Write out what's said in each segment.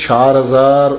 4000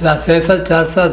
600 400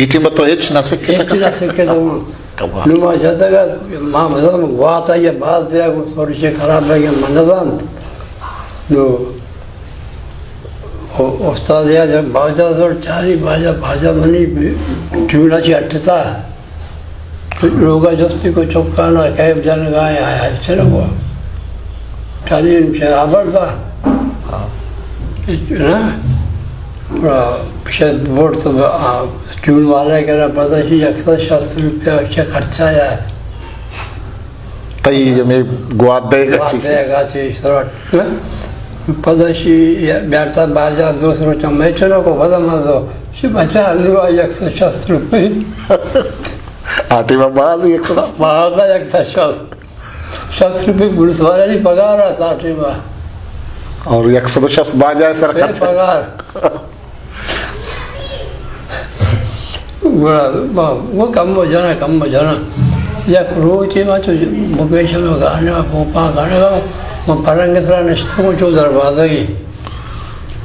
eighty میں تو H نہ سکے ایچ سکے تو نما جاتا گا ماں مثلا گوات آئی بعد دیا کو تھوڑی سی خراب ہے کہ منظان جو استاد یا جب باجا تو چاری باجا منی ٹیوڑا چی اٹھتا لوگا جستی کو چوکانا کیب جان گائے آیا چلو وہ چاری شرابر تھا شاید بورڈ تو ٹیون والا کہہ رہا پتا چی 160 روپیہ اچھا خرچہ آیا تئی میں گوات دے گا چی پتا چی بیارتا باجا دوسرو چمے چلو کو پتا مزو چی بچا لوا 160 روپیہ آٹی میں باز 160 روپیہ پولیس والے نہیں پگار رہا تھا آٹی میں اور 160 باز آئے سر خرچہ پگار وہ کم ہو جانا یا روچی میں تو مکیش میں گانے میں پوپا گانے کا میں پرنگ طرح نشتوں کو جو دروازہ کی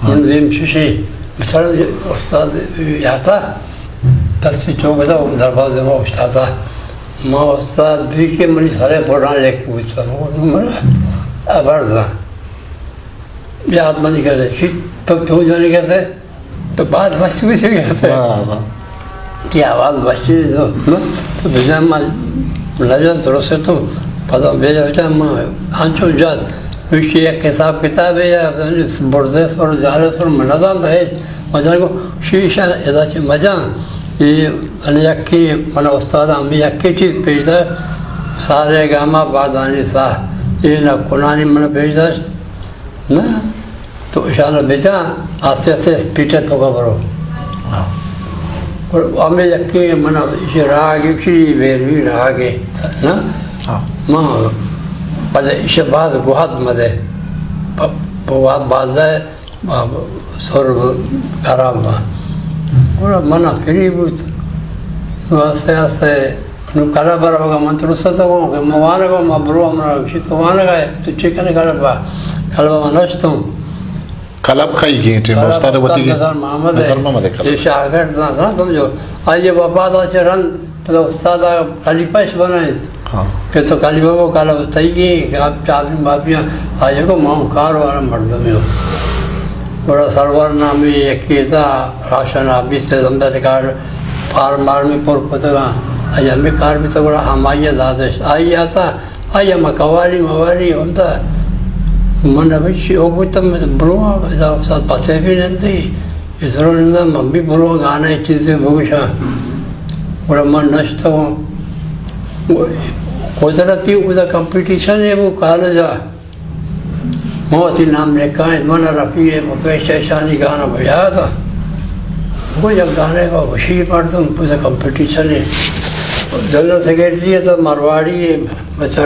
منظیم ششی مثلا استاد آتا 10 چوک تھا وہ دروازے میں اٹھتا تھا میں استاد بھی کے منی سارے پڑھانے لے کے پوچھتا ہوں ابر تھا یہ آدمی نہیں کہتے شیت تب کیوں جانے کہتے تو بات بچی سے کہتے کی آواز بچی تو بھیجا میں لجن تھوڑا سے تو پتا بھیجا بیٹا میں آنچو جات ویشی ایک حساب کتاب ہے یا برزے سور جارے سور منظام ہے مجھے کو شیشہ ادا چی مجھان یہ یکی من استاد ہمیں یکی چیز پیجتا سارے گاما بادانی سا یہ نہ قرآنی من پیجتا نا تو اشارہ بیچا آستے آستے پیٹے تو خبرو ہمیں یکی من راگی چی بیروی راگی نا ماں پہلے اسے بعد گوہات مدے گوہات بعد ہے سور خراب ماں پورا منع پھری بود آستے آستے کلا برا ہوگا من تو رسا تو گو کہ موانا گو مبرو ہمارا کشی تو وانا گئے تو چکنے کلبا نشتوں کلب کئی گینٹے میں استاد وطی گئی نظر محمد یہ شاگر تھا سمجھو آئیے وفاد آچے رن تو استاد کالی پیش بنائے پھر تو کالی بابا کالا بتائیے کہ آپ چابی بابیاں آئیے کو ماں کار والا مردمی ہو بڑا سرور نامی یکی تھا راشن آبی سے زمدہ ریکارڈ پار مار میں پور کتگا آئی ہمیں کار بھی تو بڑا ہم آئیے دادش آئی آتا آئی ہم قوالی مواری ہوتا من ابھی او بوتا میں برو ساتھ پتے بھی نہیں تھی ادھروں نہیں من بھی برو گانا چیزیں بھوشا بڑا من نشتا ہوں قدرتی ادھا کمپیٹیشن ہے وہ کالجا موتی نام لکھا ہے من رفیع مکیش ایشانی گانا بجایا تھا وہ جب گانے کا وشی پڑھتا ہوں پوزا کمپیٹیشن ہے جنرل سیکریٹری ہے تو مرواڑی ہے بچہ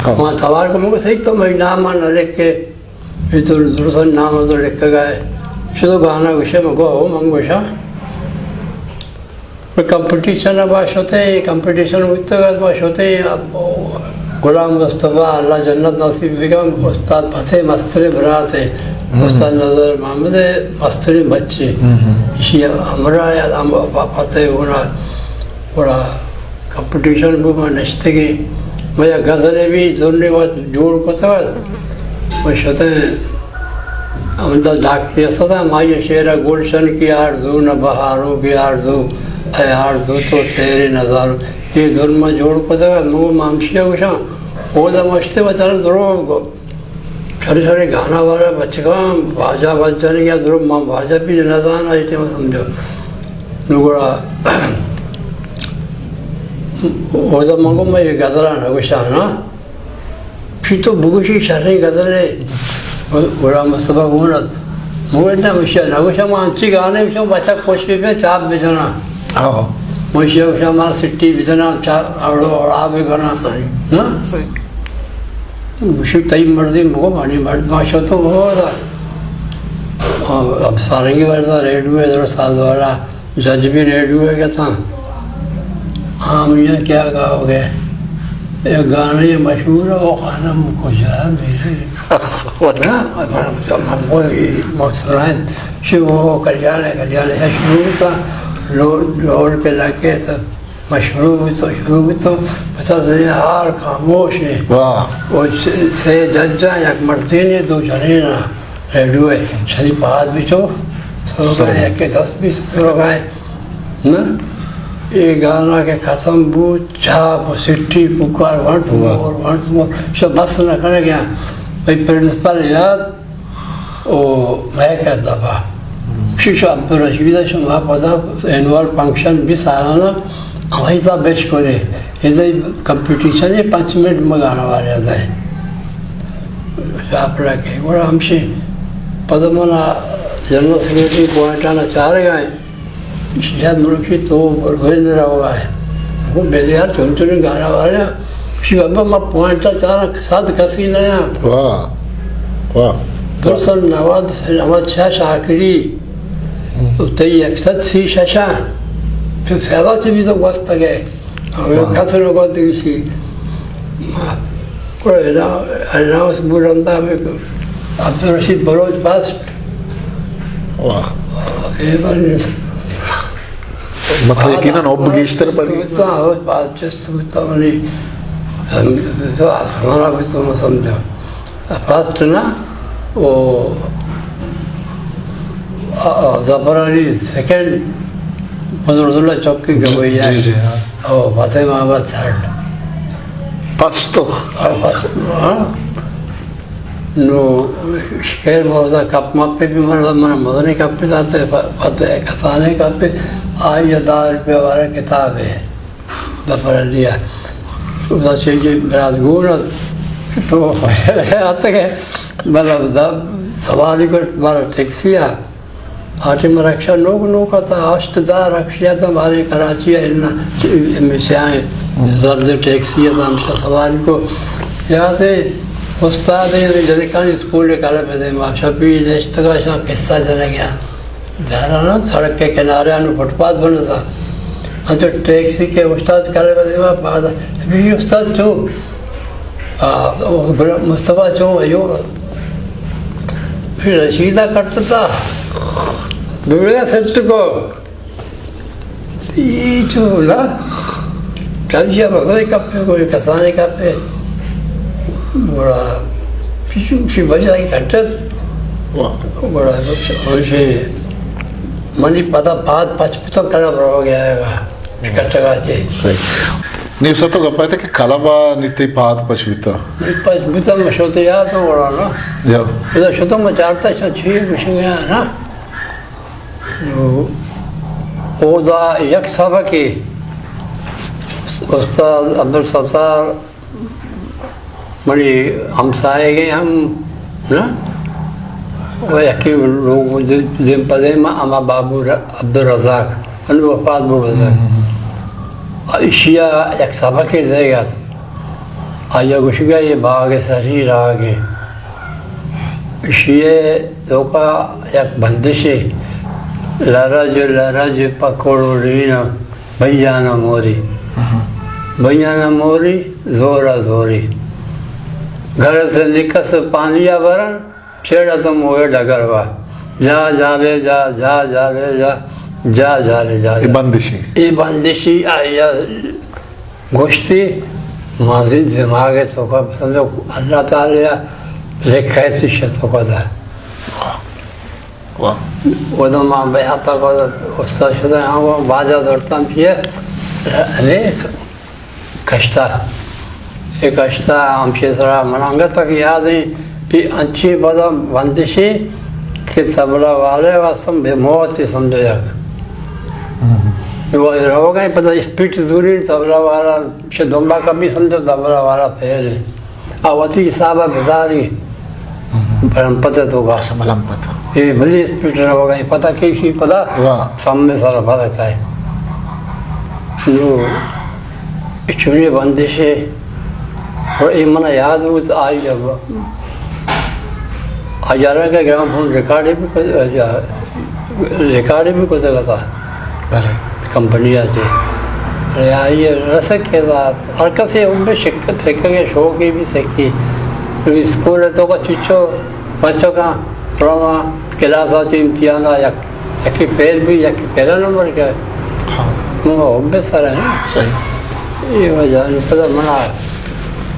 وہاں توار کو مجھے صحیح تو میں نام نہ لکھ کے یہ تو درست نام تو لکھ کے گئے شدو گانا وشے میں گو ہو منگوشا کمپٹیشن باش ہوتے ہیں کمپٹیشن ہوتے گا باش ہوتے ہیں غلام مصطفیٰ اللہ جنت نصیب بیگم استاد فتح مستری برات ہے استاد نظر محمد مستری بچے اسی ہمارا یاد فتح ہونا بڑا کمپٹیشن بھی میں نشتے گی مجھے غزلیں بھی دونوں وقت جوڑ کو تھا میں شتے اندر ڈاکٹری ایسا تھا مائی شعرہ گلشن کی آرزو نہ بہاروں کی آرزو اے آرزو تو تیرے نظاروں یہ دونوں میں جوڑ کو تھا نو مامشیہ کچھ وہ دا مشتے بچانا درو کو چھوٹے چھوٹے گانا والا بچے کا باجا بچ جانے گیا درو ماں باجا بھی نظان آئی تھے میں سمجھو نگوڑا وہ دا مانگو میں یہ غزلہ نگوشا نا پھر تو بگوشی شرحی غزل ہے غلام مصطفیٰ گمرت مگر نا مشیہ نگوشا میں انچی گانے بچا بچہ کوشی پہ چاپ بچنا مشیہ بچا ہمارا سٹی بچنا اڑا بھی کرنا نا مشیہ تئی مرضی مگو مانی مرد ماشا تو وہ تھا اب سارنگی والا تھا ریڈیو ہے ادھر ساز والا جج بھی ریڈیو ہے کیا تھا ہاں میاں کیا گاؤ گے ایک گانا یہ مشہور ہے وہ خانہ مجھے جا میرے سنائیں شو وہ کلیان ہے شروع تھا روڈ پہ لا کے تو میں شروع بھی تو بطرز حال خاموش ہے وہ سے ججا یک مرتین دو جنینا ریڈیو ہے شریف ہاتھ بھی تو سرو گئے یک کے 10 بھی سرو گئے نا یہ گانا کے ختم بود چھاپ سٹی پکار ونس مور شب بس نہ کرے گیا بھائی پرنسپل یاد او میں کہہ دفعہ شیشو عبدالرشید شما پدا اینوال فنکشن بھی سالانہ ہماری صاحب بیش کرے یہ کمپٹیشن ہے 5 منٹ میں گانا والے آتا ہے شاپ رکھے بڑا ہم سے پدا منا جنرل سیکریٹری پوائنٹانا چاہ رہے گئے شاید منشی تو بڑھوئے نہیں رہا ہوا ہے وہ بیلے یار چونچنے گانا والے ہیں شی بابا میں پوائنٹا چاہ رہا ساتھ کسی نیا پرسن نواد احمد شاہ شاکری تی اکثر سی شاشا پھر فیضا سے بھی تو وقت گئے ہمیں کسر وقت کسی اناؤنس بولندا میں عبدالرشید بلوچ پاسٹ مطلب یقیناً اب گیشتر پڑی بات جست ہوتا منی تو آسمانا بھی تو میں سمجھا فاسٹ نا وہ ظفر علی سیکنڈ حضرت اللہ چوک کی گوئی ہے اور فاتح محمد تھرڈ پستو نو شکر موضوع کپ ماپے بھی مدنی کپ پہ جاتے فاتح کسانے کپ پہ آئی 1000 روپے والا کتاب ہے ظفر علی اس چاہیے برازگون تو آتے گئے مطلب سواری کو ہمارا ٹیکسی آٹے میں رکشا نو کا تھا آشت دار رکشیا تو ہمارے کراچی سے آئے زرد ٹیکسی ہے ہم سواری کو یہاں سے استاد جنکانی اسکول کالے پہ تھے ماں شفیع نیشت کا شاہ قصہ چلے گیا جا رہا نا سڑک کے کنارے فٹ پاتھ بنا تھا اچھا ٹیکسی کے استاد کالے پہ تھے وہاں ابھی استاد چوں مصطفیٰ چوں ایو پھر رشیدہ کرتا تھا دنیا سچ کو یہ چولا چالیشہ بغری کپ پہ کوئی کسانے کپ پہ بڑا پیچھو بچہ کی کٹت بڑا ہمشے منی پتا بات پچپتم کرنا پڑا ہو گیا ہے کٹا گا چاہیے نہیں سر تو گپا تھا کہ کلابا نیتی پات پچپتا پچپتا میں شوتے یاد تو بڑا نا ادھر شوتوں میں چارتا چھے کچھ گیا ہے نا او دا یک صحابہ کی استاد عبدالستار منی ہمسائے گئے ہم نا وہ یکی لوگ دن پدے میں اما بابو عبدالرزاق انو وفات بو رزاق اشیا یک صحابہ کی دے گا آیا گوش گیا یہ باغ سری راگے اشیے دوکا یک بندشی لرج پکوڑو لینا بیانا موری زورا زوری گھر سے نکس پانیا برن چھیڑا تو موئے ڈگر با جا جا رے جا جا جا رے جا جا جا رے جا یہ بندشی آیا گوشتی ماضی دماغ تو کا سمجھو اللہ تعالیٰ لکھے تھی شتوں کا دا وہ تو ماں بیاتا کو استاد شدہ ہاں وہ بازا دورتا ہم چیئے کشتا یہ کشتا ہم چیئے سرا منانگا تک یاد ہیں یہ انچی بدا بندشی کہ تبلا والے واسطم بے موت ہی سمجھو جاگا وہ رہو گا پتہ اسپیٹ ضروری تبلا والا شاید دنبا کا بھی سمجھو تبلا والا پھیل ہے آواتی صحابہ بزاری برم پتہ تو گا سملم پتہ یہ بلی اسپیٹ رہو گا پتہ کیسی پتہ سامنے سارا پتہ کھائے جو چونی بندش ہے اور یہ منہ یاد ہو تو آئی جب آجارہ کا گرام فون ریکارڈ بھی کو سکتا کمپنی سے آئیے رسک کے ساتھ ہر کسی ان میں شکت سکھ کے شوق کی بھی سکھی اسکول تو کا چچو بچوں کا روما کلاس آتی امتحان یکی فیل بھی یکی پہلا نمبر کا وہ بے سر ہے صحیح یہ وجہ نہیں پتہ منا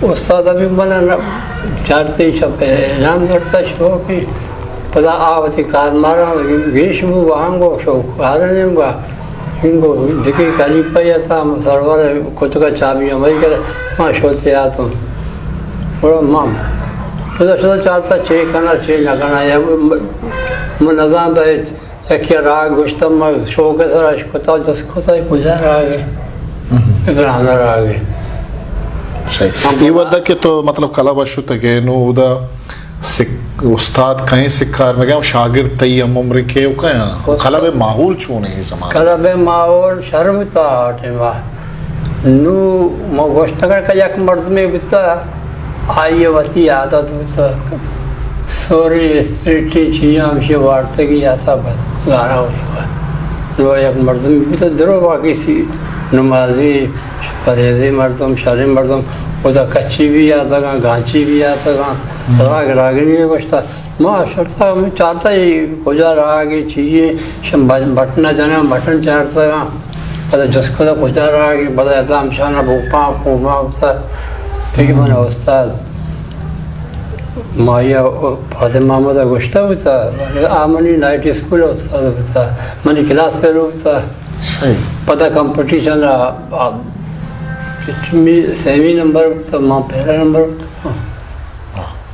استاد ابھی منا چارتے چھپے نام کرتا شوق ہی پتہ آوتی کار مارا گیش بو وہاں گو شوق ہارنے گا ان کو دکھی کلی پہ تھا سرور کت کا چابی وہی کرے ماں شوتے آ تو بڑا ماں پتہ شدہ چارتا چھ کرنا چھ نہ کرنا یا نظام تو یکی راگ گشتم شوق سر اشکتا جس کتا گزار آگے ابراہم آگے صحیح یہ ودا کہ تو مطلب کلا بشو تکے نو دا استاد کہیں سکھار میں گیا شاگرد تی عمر کے کہیں کلا بے ماحول چونے ہی زمان کلا بے ماحول شرم تا ٹیما نو مو گوشتگر کا یک مرد میں بتا آئیے وطی عادت بتا سوری اسپریٹی چیزیں ہمشہ وارتے کی آتا بس گانا ہوئی نو یک مرد میں بتا درو باقی سی نمازی پریزی مردم شرم مردم خدا کچی بھی آتا گا گانچی بھی آتا گا راگ راگنی بھی بچتا ماں شرطا میں چاہتا ہی کجا راگی چیزیں بٹنا جانا بٹن چاہتا گا پتہ جس کو کجا راگی پتہ ادام شانہ بھوپا پھوما ہوتا پھر میں نے استاد مایا فاطمہ محمد گشتہ ہوتا آمنی نائٹ اسکول استاد ہوتا منی کلاس پہ ہوتا پتہ کمپٹیشن سیمی نمبر ہوتا ماں پہلا نمبر ہوتا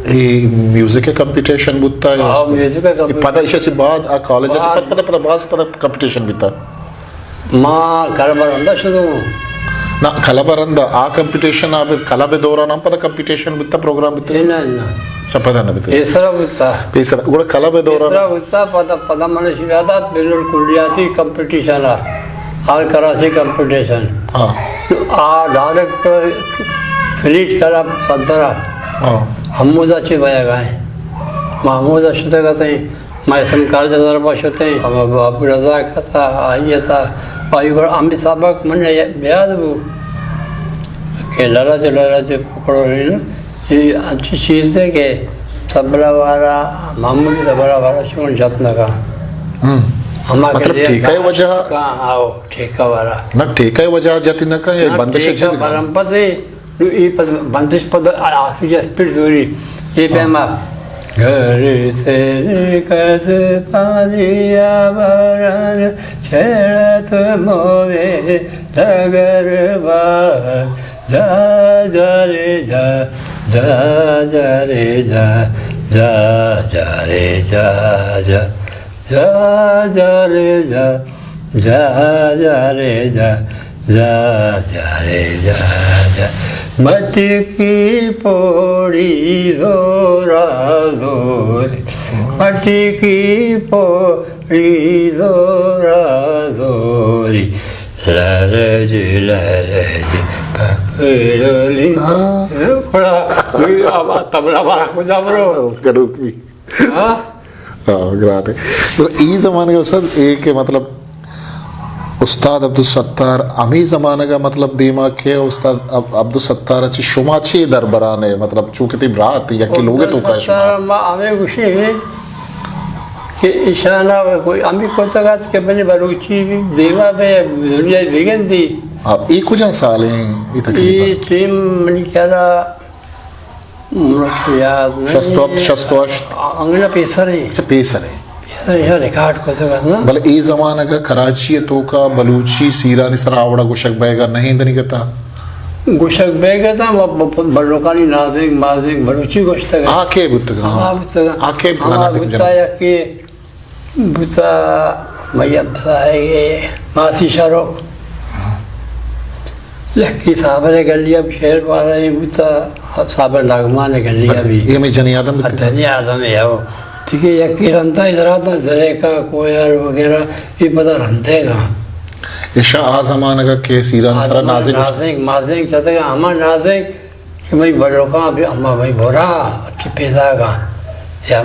میوزک کے کمپٹیشن بودتا ہے میوزک کا پتہ ایشہ سے بعد کالج ہے پتہ باز پتہ کمپٹیشن بیتا ماں کلبرندہ شدوں نا کلبرندہ کمپٹیشن کلا بے دوران پتہ کمپٹیشن بیتا پروگرام بیتا سب پتہ نہ بیتا پیسرا ہوتا پیسرا گوڑا کلا بے دوران پیسرا ہوتا پتہ من شیادات بین الکلیاتی کمپٹیشن آل کراچی کمپٹیشن ڈائریکٹ فلیٹ کرا پندرہ حمودہ چی بیا گائیں محمودہ شدہ کہتے ہیں محسن کارج ضربہ شدہ ہیں ابو رضا کہتا آئیے تھا آئیے گوڑا امی سابق من بیاد بو کہ لرج پکڑو رہی نا یہ اچھی چیز ہے کہ تبلا وارا معمولی تبلا وارا شکن جتنا کا مطلب ٹھیکہ وجہ کہاں آؤ ٹھیکہ وارا نا ٹھیکہ وجہ جاتی نہ کہیں بندش جد بندش پد آخری جا سپیٹ دوری یہ پیما گھر سے نکس پانی آباران چھڑت موے لگر بات جا جا رے جا جا جا رے جا جا جا رے جا جا جا جا رے جا جا جا رے جا جا جا رے جا جا مٹی کی پوڑی زورا زوری مٹی کی پوڑی زورا زوری لرج لرج پکڑولی تبلا بارا کجا برو گروک بھی گرات ہے ای زمانے کا استاد ایک مطلب استاد عبدالستار امی زمانہ کا مطلب دیما کہ استاد عبدالستار اچھی شما چی دربرانے مطلب چونکہ تیم رات یا کہ لوگے تو کا شما عبدالستار ہمیں گوشی ہے کہ اشانہ کوئی امی کو تگات کہ بنی بروچی دیما پہ دنیا بگن دی ای کجا سال ہیں ای تقریبا ای ٹیم منی کہہ رہا مرکو یاد نہیں شستوشت انگلہ پیسر ہے اچھا پیسر ہے پیسر ہے ریکارڈ کو تگات نا بلے ای زمانہ کا کراچی تو کا بلوچی سیرانی سراوڑا گوشک بیگا نہیں دنی کتا گوشک بیگا تھا بلوکانی نازک مازک بلوچی گوشتا گا آکے بودتا آکے بودتا یا کہ بودتا میب سائے ماسی شارو لکی صابر گلیہ شہر والا ہی بودتا صابر لاغمان گلیہ بھی یہ میں جنی آدم بودتا جنی آدم ہے وہ ٹھیک ہے یکی رنتا ادھر آتا زرے کا کوئر وغیرہ یہ پتہ رنتے گا اشا آ زمانہ کا کہ سیران سرا نازک مازنگ چاہتے گا ہمیں نازک کہ بھئی بڑھوکاں بھی ہمیں بھئی بھورا اچھی پیدا گا یا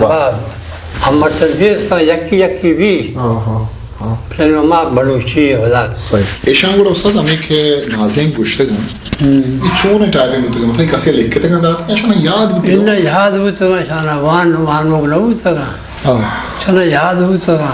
ہمیں تجویز یکی بھی پھر ہمیں بلوچی ہے صحیح اشا گوڑا استاد ہمیں کہ نازک گوشتے گا یہ چون ٹائپیں ہوتے گا مطلب کسی لکھتے گا داتا اشانا یاد ہوتے گا انہا یاد ہوتا گا اشانا وان موگ نہ ہوتا گا اشانا یاد ہوتا گا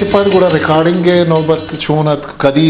చెప్పాది కూడా రికార్డింగ్ నౌబత్ చూనత్ కది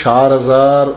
4000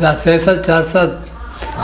400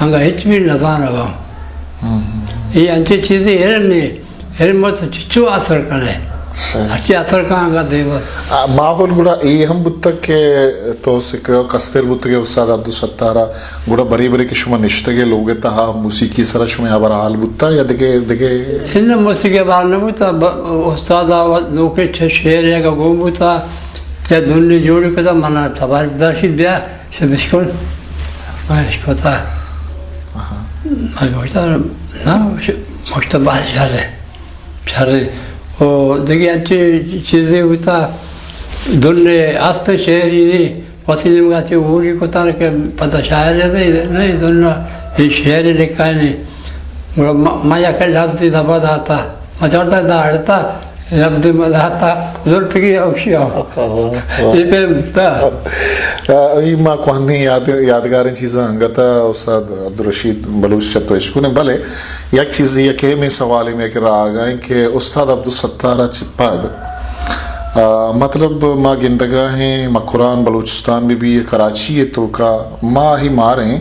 ہنگا ہچ بھی نظان ہوا یہ انچے چیزیں ہرم مت چچو اثر کرے اچھی اثر کہاں کا دے بس ماحول گوڑا ای ہم بودتا کہ تو سکو کستر بودتا کہ استاد عبدالستارا گوڑا بری بری کہ شما نشتگے لوگے تا موسیقی سرا شما آبر حال بودتا یا دگے ان موسیقی بار نبوتا استاد لوکے شہر یا کا گوم بوتا یا دنیا جوڑی پتا منا تبار درشید بیا شبشکن مشکوتا مشکوتا نا مشکوتا باز شرے وہ دیکھیے اچھی چیزیں ہوتا دنیا آست شہری نہیں وسیلے میں گاتی وہی کو تانا کہ پتہ شاعر ہے نہیں دنیا یہ شہری لکھا ہے نہیں مایا کر لابدی دبا داتا مچاڑتا داڑتا لابدی مداتا ضرورت کی اوشی ہو یہ پہ ای ما کوہنی یادگاریں چیزاں انگتا استاد عبدالرشید بلوچ چتو عشقو نے بلے یک چیز یہ کہ میں سوالی میں کہ رہا گئیں کہ استاد عبدالستارہ چپاد مطلب ما گندگاہ ہیں ما قرآن بلوچستان بھی یہ کراچی ہے تو کا ما ہی ماریں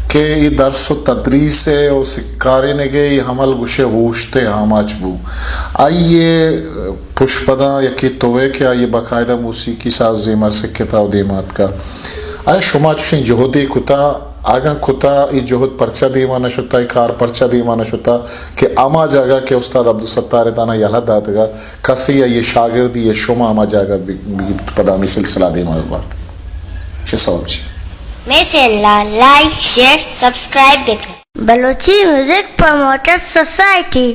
کہ یہ درس و تدریس ہے اور سکارے نگے یہ حمل گشے ہوشتے ہم آچبو آئیے پشپدہ یکی توے کہ آئیے باقاعدہ موسیقی ساز زیمہ سکتا و دیمات کا آئے شما چوشیں جہدی کتا آگاں کتا یہ جہد پرچہ دیمانہ شتا یہ کار پرچہ دیمانہ شتا کہ آما جاگا کہ استاد عبدالستار دانا یلہ داتا کسی یا یہ شاگردی یہ شما آما جاگا پدامی سلسلہ دیمانہ بارتا شے سواب چی میرے چینل لائک شیئر سبسکرائب بھی کریں. Balochi music promoter society